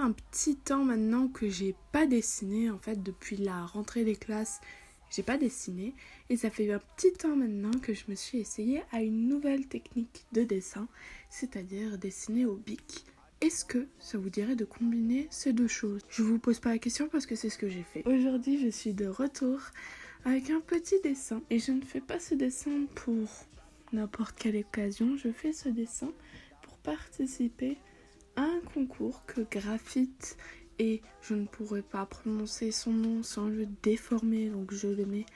Un petit temps maintenant que j'ai pas dessiné, en fait depuis la rentrée des classes, j'ai pas dessiné et ça fait un petit temps maintenant que je me suis essayée à une nouvelle technique de dessin, c'est-à-dire dessiner au bic. Est-ce que ça vous dirait de combiner ces deux choses? Je vous pose pas la question parce que c'est ce que j'ai fait. Aujourd'hui, je suis de retour avec un petit dessin et je ne fais pas ce dessin pour n'importe quelle occasion, je fais ce dessin pour participer à un concours que Graphite, et je ne pourrais pas prononcer son nom sans le déformer, donc je le mets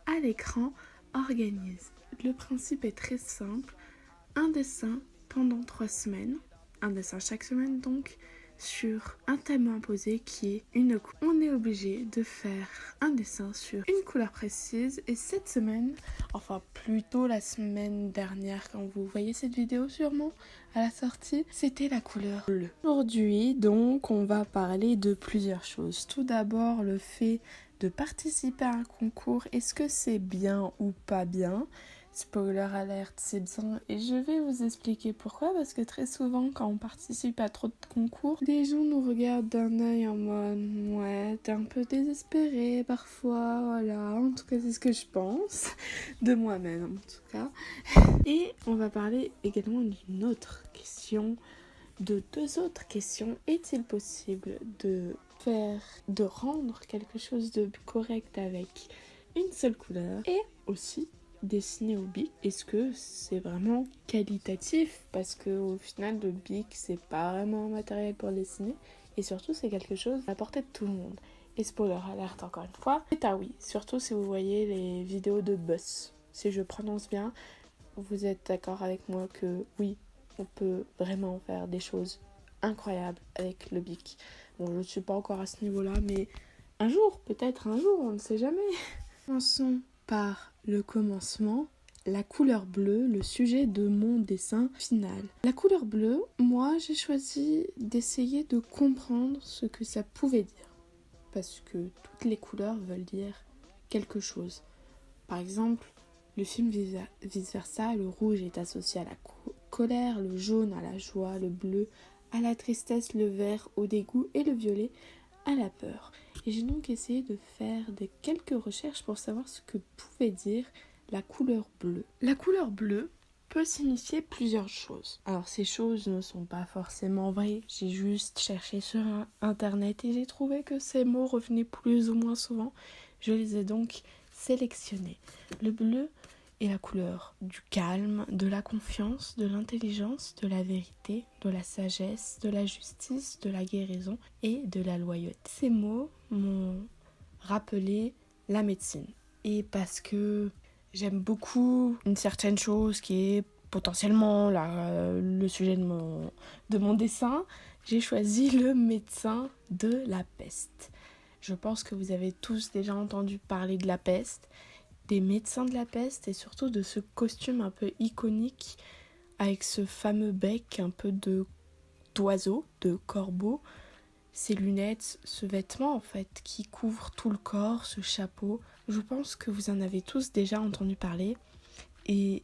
à l'écran, organise. Le principe est très simple, un dessin pendant 3 semaines, un dessin chaque semaine donc, sur un thème imposé qui est une couleur. On est obligé de faire un dessin sur une couleur précise et cette semaine, enfin plutôt la semaine dernière quand vous voyez cette vidéo sûrement à la sortie, c'était la couleur bleue. Aujourd'hui donc on va parler de plusieurs choses. Tout d'abord le fait de participer à un concours, est-ce que c'est bien ou pas bien? Spoiler alerte, c'est bien et je vais vous expliquer pourquoi, parce que très souvent quand on participe à trop de concours, les gens nous regardent d'un œil en mode ouais, t'es un peu désespéré parfois, voilà, en tout cas c'est ce que je pense, de moi-même en tout cas. Et on va parler également d'une autre question, de deux autres questions. Est-il possible de rendre quelque chose de correct avec une seule couleur? Et aussi dessiner au bic, est-ce que c'est vraiment qualitatif? Parce que au final le bic c'est pas vraiment un matériel pour dessiner et surtout c'est quelque chose à la portée de tout le monde. Et spoiler alerte encore une fois, c'est à oui, surtout si vous voyez les vidéos de Buzz. Si je prononce bien, vous êtes d'accord avec moi que oui, on peut vraiment faire des choses incroyables avec le bic. Bon, je ne suis pas encore à ce niveau-là, mais un jour, peut-être un jour, on ne sait jamais. Commençons par le commencement, la couleur bleue, le sujet de mon dessin final. La couleur bleue, moi j'ai choisi d'essayer de comprendre ce que ça pouvait dire. Parce que toutes les couleurs veulent dire quelque chose. Par exemple, le film Vice Versa, le rouge est associé à la colère, le jaune à la joie, le bleu à la tristesse, le vert au dégoût et le violet à la peur. Et j'ai donc essayé de faire quelques recherches pour savoir ce que pouvait dire la couleur bleue. La couleur bleue peut signifier plusieurs choses. Alors ces choses ne sont pas forcément vraies, j'ai juste cherché sur internet et j'ai trouvé que ces mots revenaient plus ou moins souvent. Je les ai donc sélectionnés. Le bleu est la couleur du calme, de la confiance, de l'intelligence, de la vérité, de la sagesse, de la justice, de la guérison et de la loyauté. Ces mots m'ont rappelé la médecine. Et parce que j'aime beaucoup une certaine chose qui est potentiellement le sujet de mon dessin, j'ai choisi le médecin de la peste. Je pense que vous avez tous déjà entendu parler de la peste, des médecins de la peste et surtout de ce costume un peu iconique avec ce fameux bec un peu d'oiseau, de corbeau, ces lunettes, ce vêtement en fait qui couvre tout le corps, ce chapeau. Je pense que vous en avez tous déjà entendu parler et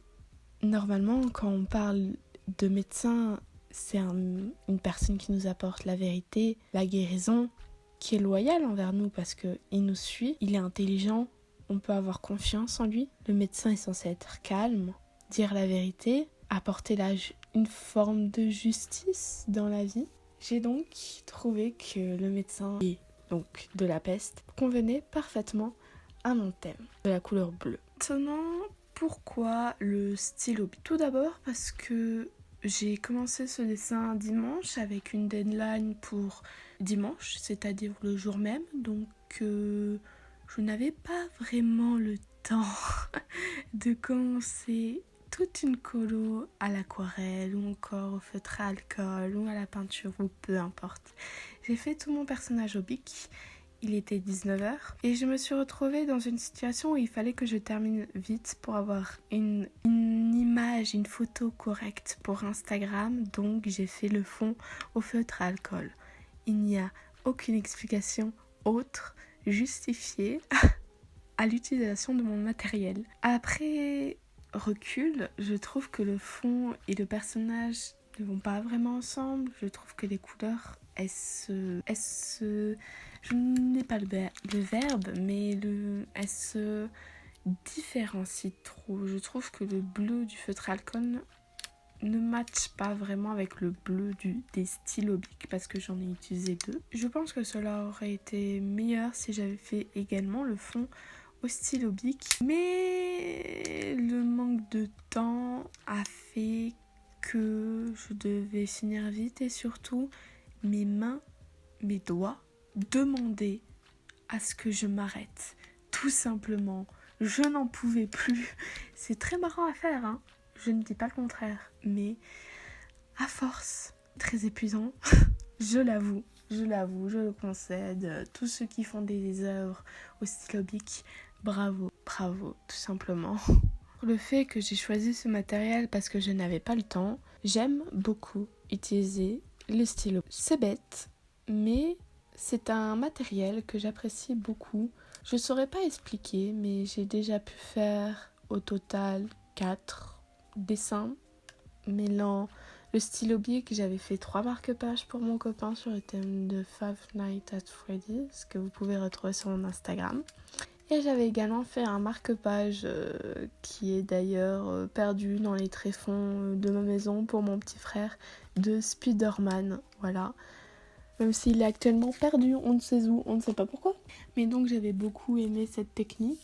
normalement quand on parle de médecin, c'est une personne qui nous apporte la vérité, la guérison, qui est loyal envers nous parce qu'il nous suit, il est intelligent, on peut avoir confiance en lui. Le médecin est censé être calme, dire la vérité, apporter une forme de justice dans la vie. J'ai donc trouvé que le médecin donc de la peste convenait parfaitement à mon thème de la couleur bleue. Maintenant, pourquoi le stylo bic? Tout d'abord parce que j'ai commencé ce dessin dimanche avec une deadline pour dimanche, c'est-à-dire le jour même, donc je n'avais pas vraiment le temps de commencer toute une colo à l'aquarelle ou encore au feutre à alcool ou à la peinture ou peu importe. J'ai fait tout mon personnage au bic, il était 19h et je me suis retrouvée dans une situation où il fallait que je termine vite pour avoir une image, une photo correcte pour Instagram, donc j'ai fait le fond au feutre à alcool. Il n'y a aucune explication autre justifiée à l'utilisation de mon matériel. Après recul, je trouve que le fond et le personnage ne vont pas vraiment ensemble. Je trouve que les couleurs je n'ai pas le verbe, mais elle se différencie trop. Je trouve que le bleu du feutre alcool ne matche pas vraiment avec le bleu des stylos Bic parce que j'en ai utilisé 2. Je pense que cela aurait été meilleur si j'avais fait également le fond au stylo Bic, mais le manque de temps a fait que je devais finir vite et surtout mes mains, mes doigts demandaient à ce que je m'arrête. Tout simplement, je n'en pouvais plus. C'est très marrant à faire, hein. Je ne dis pas le contraire, mais à force, très épuisant, je l'avoue, je le concède. Tous ceux qui font des œuvres au stylo Bic, bravo, tout simplement. Le fait que j'ai choisi ce matériel parce que je n'avais pas le temps, j'aime beaucoup utiliser le stylo. C'est bête, mais c'est un matériel que j'apprécie beaucoup. Je ne saurais pas expliquer, mais j'ai déjà pu faire au total 4 dessins mêlant le stylo Bic. J'avais fait 3 marque-pages pour mon copain sur le thème de Five Nights at Freddy's que vous pouvez retrouver sur mon Instagram. Et j'avais également fait un marque-page qui est d'ailleurs perdu dans les tréfonds de ma maison pour mon petit frère de Spider-Man. Voilà. Même s'il est actuellement perdu, on ne sait où, on ne sait pas pourquoi. Mais donc j'avais beaucoup aimé cette technique.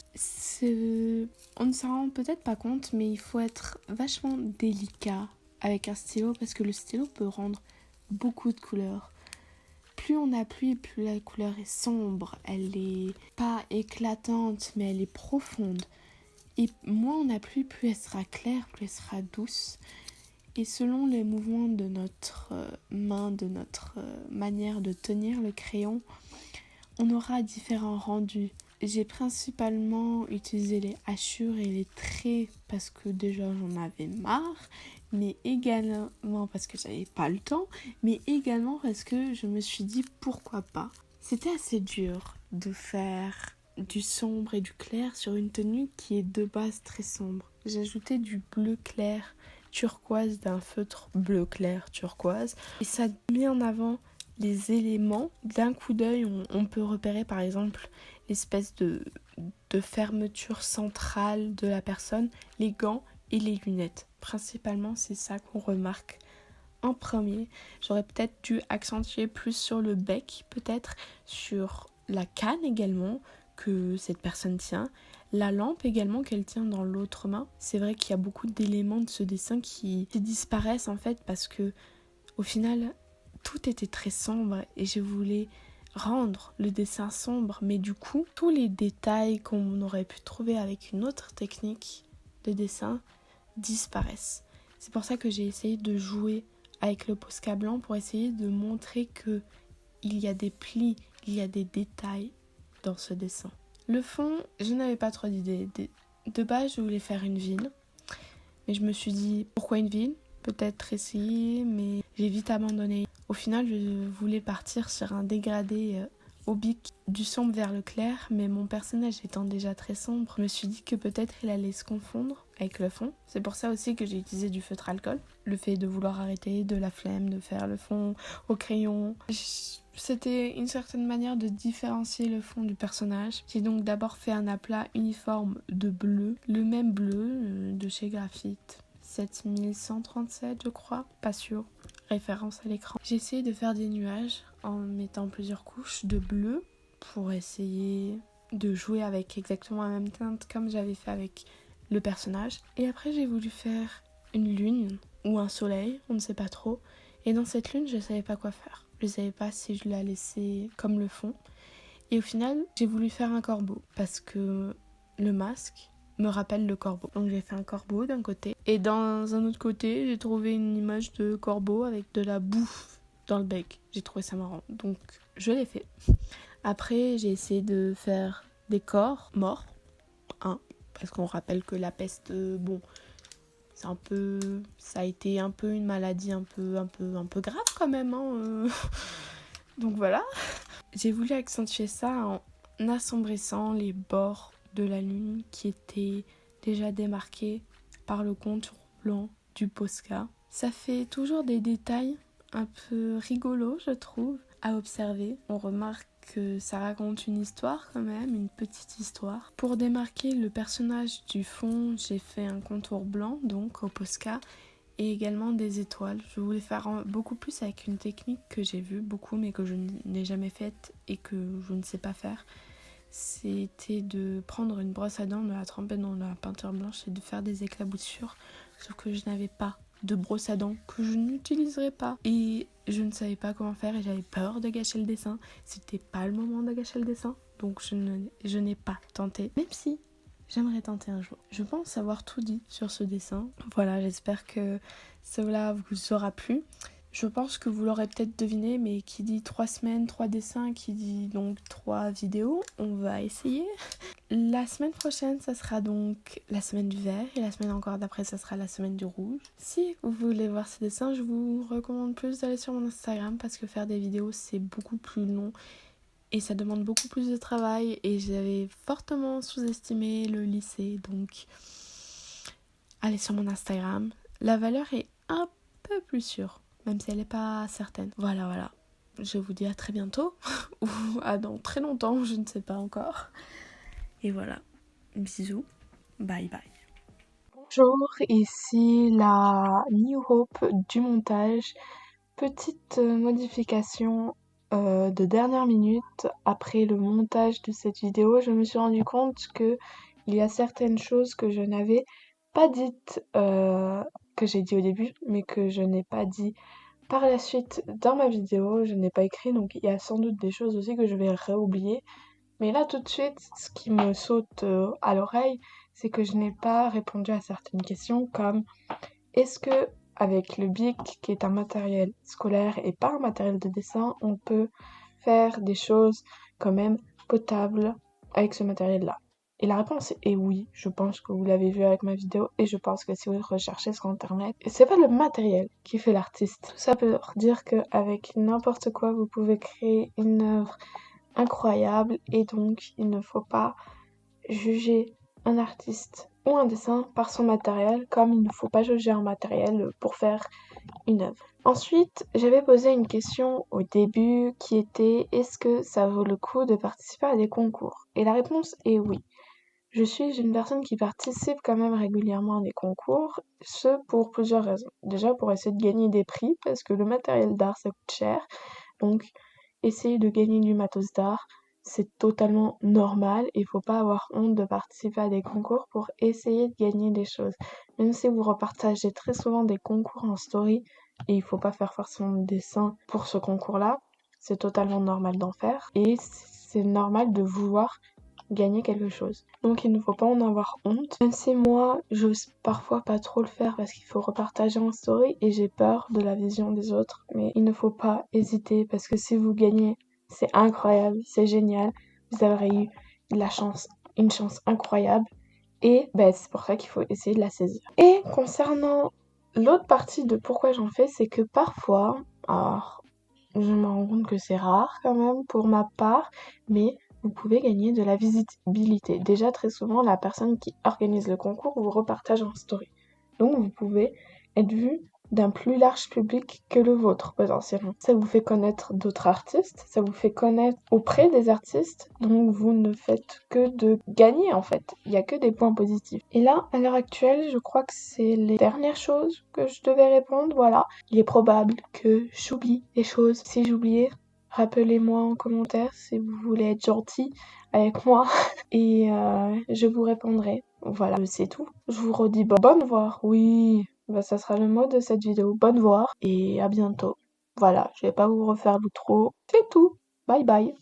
On ne s'en rend peut-être pas compte, mais il faut être vachement délicat avec un stylo parce que le stylo peut rendre beaucoup de couleurs. Plus on appuie, plus la couleur est sombre. Elle est pas éclatante, mais elle est profonde. Et moins on appuie, plus elle sera claire, plus elle sera douce. Et selon les mouvements de notre main, de notre manière de tenir le crayon, on aura différents rendus. J'ai principalement utilisé les hachures et les traits parce que déjà j'en avais marre, mais également parce que j'avais pas le temps, mais également parce que je me suis dit pourquoi pas. C'était assez dur de faire du sombre et du clair sur une tenue qui est de base très sombre. J'ai ajouté du bleu clair turquoise d'un feutre bleu clair turquoise et ça met en avant les éléments. D'un coup d'œil on peut repérer par exemple l'espèce de fermeture centrale de la personne, les gants et les lunettes. Principalement c'est ça qu'on remarque en premier. J'aurais peut-être dû accentuer plus sur le bec, peut-être sur la canne également que cette personne tient, la lampe également qu'elle tient dans l'autre main. C'est vrai qu'il y a beaucoup d'éléments de ce dessin qui disparaissent en fait parce que au final tout était très sombre et je voulais rendre le dessin sombre, mais du coup tous les détails qu'on aurait pu trouver avec une autre technique de dessin disparaissent. C'est pour ça que j'ai essayé de jouer avec le Posca blanc pour essayer de montrer que il y a des plis, il y a des détails dans ce dessin. Le fond, je n'avais pas trop d'idées. De base, je voulais faire une ville, mais je me suis dit pourquoi une ville ? Peut-être essayer, mais j'ai vite abandonné. Au final, je voulais partir sur un dégradé au bic du sombre vers le clair, mais mon personnage étant déjà très sombre, je me suis dit que peut-être il allait se confondre avec le fond. C'est pour ça aussi que j'ai utilisé du feutre alcool. Le fait de vouloir arrêter, de la flemme, de faire le fond au crayon. C'était une certaine manière de différencier le fond du personnage. J'ai donc d'abord fait un aplat uniforme de bleu, le même bleu de chez Graphite. 7137 je crois, pas sûr, référence à l'écran. J'ai essayé de faire des nuages en mettant plusieurs couches de bleu pour essayer de jouer avec exactement la même teinte comme j'avais fait avec le personnage. Et après j'ai voulu faire une lune ou un soleil, on ne sait pas trop. Et dans cette lune je ne savais pas quoi faire. Je ne savais pas si je la laissais comme le fond. Et au final j'ai voulu faire un corbeau parce que le masque me rappelle le corbeau. Donc j'ai fait un corbeau d'un côté et dans un autre côté j'ai trouvé une image de corbeau avec de la bouffe dans le bec. J'ai trouvé ça marrant donc je l'ai fait. Après j'ai essayé de faire des corps morts, parce qu'on rappelle que la peste, ça a été un peu une maladie un peu grave quand même, donc voilà. J'ai voulu accentuer ça en assombrissant les bords de la lune qui étaient déjà démarqués par le contour blanc du Posca. Ça fait toujours des détails un peu rigolo, je trouve, à observer. On remarque que ça raconte une histoire quand même, une petite histoire. Pour démarquer le personnage du fond, j'ai fait un contour blanc, donc au Posca, et également des étoiles. Je voulais faire beaucoup plus avec une technique que j'ai vue beaucoup, mais que je n'ai jamais faite et que je ne sais pas faire. C'était de prendre une brosse à dents, de la tremper dans la peinture blanche et de faire des éclaboussures. Sauf que je n'avais pas de brosse à dents, que je n'utiliserais pas. Et je ne savais pas comment faire et j'avais peur de gâcher le dessin. C'était pas le moment de gâcher le dessin, donc je n'ai pas tenté. Même si j'aimerais tenter un jour. Je pense avoir tout dit sur ce dessin. Voilà, j'espère que cela vous aura plu. Je pense que vous l'aurez peut-être deviné, mais qui dit 3 semaines, 3 dessins, qui dit donc 3 vidéos, on va essayer. La semaine prochaine, ça sera donc la semaine du vert, et la semaine encore d'après, ça sera la semaine du rouge. Si vous voulez voir ces dessins, je vous recommande plus d'aller sur mon Instagram, parce que faire des vidéos, c'est beaucoup plus long, et ça demande beaucoup plus de travail, et j'avais fortement sous-estimé le lycée, donc allez sur mon Instagram. La valeur est un peu plus sûre, même si elle n'est pas certaine. Voilà. Je vous dis à très bientôt, ou à dans très longtemps, je ne sais pas encore. Et voilà, bisous, bye bye. Bonjour, ici la New Hope du montage. Petite modification de dernière minute. Après le montage de cette vidéo, je me suis rendu compte que il y a certaines choses que je n'avais pas dites, que j'ai dit au début, mais que je n'ai pas dit par la suite dans ma vidéo. Je n'ai pas écrit, donc il y a sans doute des choses aussi que je vais réoublier. Mais là, tout de suite, ce qui me saute à l'oreille, c'est que je n'ai pas répondu à certaines questions comme est-ce que avec le BIC, qui est un matériel scolaire et pas un matériel de dessin, on peut faire des choses quand même potables avec ce matériel-là? Et la réponse est oui, je pense que vous l'avez vu avec ma vidéo et je pense que si vous recherchez sur internet, c'est pas le matériel qui fait l'artiste. Tout ça peut dire qu'avec n'importe quoi, vous pouvez créer une œuvre incroyable et donc il ne faut pas juger un artiste ou un dessin par son matériel comme il ne faut pas juger un matériel pour faire une œuvre. Ensuite, j'avais posé une question au début qui était est-ce que ça vaut le coup de participer à des concours? Et la réponse est oui. Je suis une personne qui participe quand même régulièrement à des concours, ce pour plusieurs raisons. Déjà pour essayer de gagner des prix parce que le matériel d'art ça coûte cher. Donc essayer de gagner du matos d'art, c'est totalement normal. Il faut pas avoir honte de participer à des concours pour essayer de gagner des choses. Même si vous repartagez très souvent des concours en story, et il faut pas faire forcément de dessin pour ce concours-là, c'est totalement normal d'en faire. Et c'est normal de vouloir gagner quelque chose. Donc il ne faut pas en avoir honte. Même si moi, j'ose parfois pas trop le faire parce qu'il faut repartager en story et j'ai peur de la vision des autres. Mais il ne faut pas hésiter parce que si vous gagnez, c'est incroyable, c'est génial. Vous aurez eu une chance incroyable. Et c'est pour ça qu'il faut essayer de la saisir. Et concernant l'autre partie de pourquoi j'en fais, c'est que parfois, alors je me rends compte que c'est rare quand même pour ma part, mais vous pouvez gagner de la visibilité. Déjà, très souvent, la personne qui organise le concours vous repartage en story. Donc, vous pouvez être vu d'un plus large public que le vôtre, potentiellement. Ça vous fait connaître d'autres artistes, ça vous fait connaître auprès des artistes, donc vous ne faites que de gagner, en fait. Il n'y a que des points positifs. Et là, à l'heure actuelle, je crois que c'est les dernières choses que je devais répondre, voilà. Il est probable que j'oublie des choses. Si j'oubliais, rappelez-moi en commentaire si vous voulez être gentil avec moi et je vous répondrai. Voilà, c'est tout. Je vous redis bonne voir. Oui, ça sera le mot de cette vidéo. Bonne voir et à bientôt. Voilà, je vais pas vous refaire l'outro. C'est tout. Bye bye.